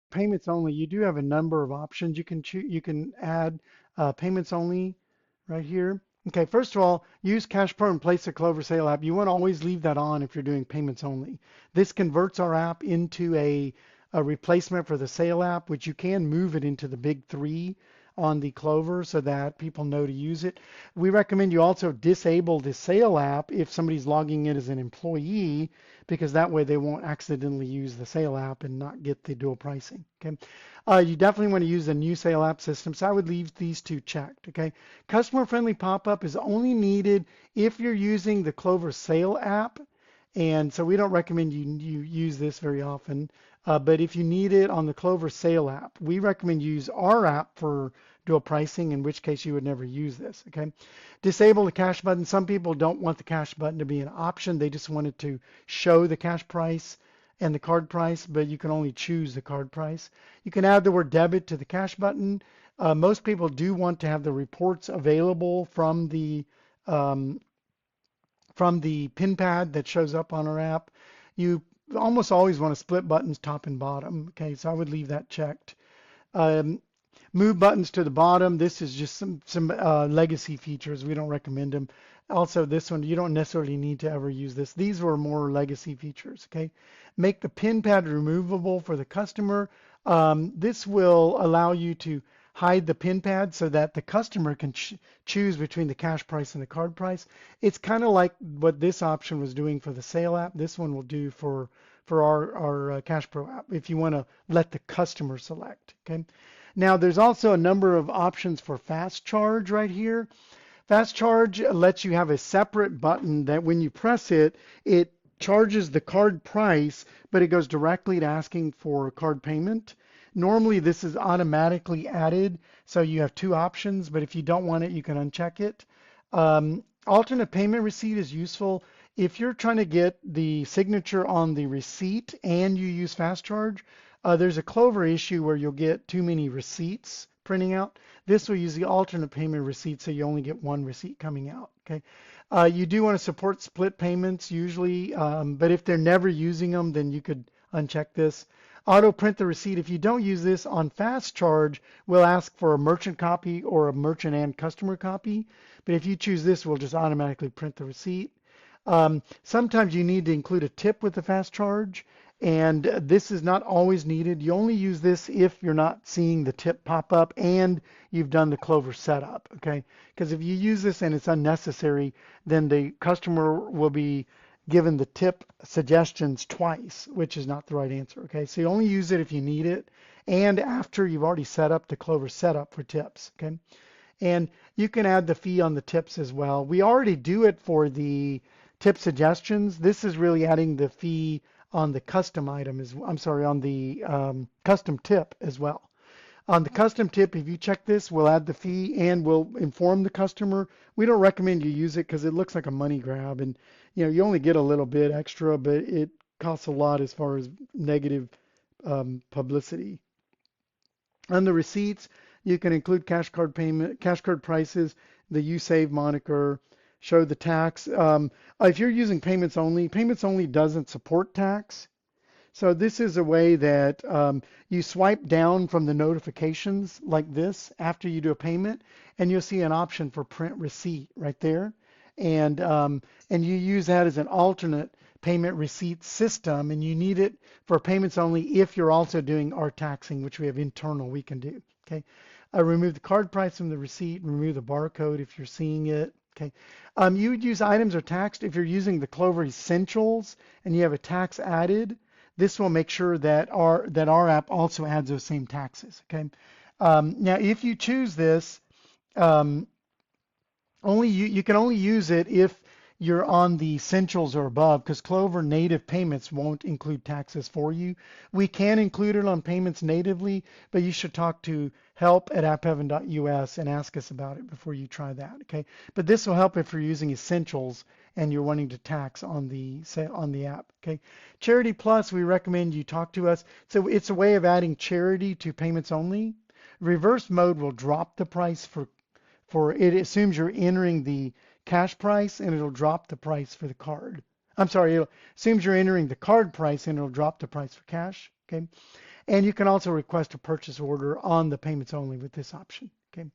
payments only, you do have a number of options. You can choose, you can add payments only right here. Okay, first of all, use Cash Pro in place of Clover Sale app. You want to always leave that on if you're doing payments only. This converts our app into a replacement for the Sale app, which you can move it into the big three on the Clover so that people know to use it. We recommend you also disable the Sale app if somebody's logging in as an employee, because that way they won't accidentally use the Sale app and not get the dual pricing. Okay. You definitely want to use the new Sale app system, so I would leave these two checked. Okay. Customer friendly pop-up is only needed if you're using the Clover Sale app, and so we don't recommend you use this very often. But if you need it on the Clover Sale app, we recommend you use our app for dual pricing, in which case you would never use this. Okay. Disable the cash button. Some people don't want the cash button to be an option. They just want it to show the cash price and the card price, but you can only choose the card price. You can add the word debit to the cash button. Most people do want to have the reports available um, from the pin pad that shows up on our app. You almost always want to split buttons top and bottom. Okay, so I would leave that checked. Um, Move buttons to the bottom. This is just some legacy features. We don't recommend them. Also, this one, you don't necessarily need to ever use this. These were more legacy features, okay? Make the pin pad removable for the customer. This will allow you to hide the pin pad so that the customer can choose between the cash price and the card price. It's kind of like what this option was doing for the Sale app. This one will do for our Cash Pro app if you want to let the customer select, okay? Now, there's also a number of options for fast charge right here. Fast charge lets you have a separate button that when you press it, it charges the card price, but it goes directly to asking for card payment. Normally, this is automatically added, so you have two options, but if you don't want it, you can uncheck it. Alternate payment receipt is useful. If you're trying to get the signature on the receipt and you use fast charge, there's a Clover issue where you'll get too many receipts printing out. This will use the alternate payment receipt, so you only get one receipt coming out. Okay. You do want to support split payments usually, but if they're never using them, then you could uncheck this. Auto print the receipt. If you don't use this on fast charge, we'll ask for a merchant copy or a merchant and customer copy. But if you choose this, we'll just automatically print the receipt. Sometimes you need to include a tip with the fast charge, and this is not always needed. You only use this if you're not seeing the tip pop up and you've done the Clover setup, okay? Because if you use this and it's unnecessary, then the customer will be given the tip suggestions twice, which is not the right answer, okay? So you only use it if you need it and after you've already set up the Clover setup for tips, okay? And you can add the fee on the tips as well. We already do it for the tip suggestions. This is really adding the fee on the custom item on the custom tip as well. On the custom tip, if you check this, we'll add the fee and we'll inform the customer. We don't recommend you use it because it looks like a money grab, and you only get a little bit extra, but it costs a lot as far as negative publicity. On the receipts, you can include cash card payment, cash card prices, the You Save moniker, show the tax. If you're using payments only doesn't support tax. So this is a way that you swipe down from the notifications like this after you do a payment, and you'll see an option for print receipt right there. And you use that as an alternate payment receipt system, and you need it for payments only if you're also doing our taxing, which we have internal we can do. Okay. Remove the card price from the receipt, remove the barcode if you're seeing it. Okay. You would use items are taxed if you're using the Clover Essentials and you have a tax added. This will make sure that our app also adds those same taxes. Okay. Now, if you choose this, um, you can only use it if you're on the essentials or above, because Clover native payments won't include taxes for you. We can include it on payments natively, but you should talk to help@appheaven.us and ask us about it before you try that. Okay, but this will help if you're using essentials and you're wanting to tax on the app. Okay, Charity Plus, we recommend you talk to us. So it's a way of adding charity to payments only. Reverse mode will drop the price for it assumes you're entering the cash price and it'll drop the price for the card. I'm sorry, it assumes you're entering the card price and it'll drop the price for cash. Okay. And you can also request a purchase order on the payments only with this option. Okay.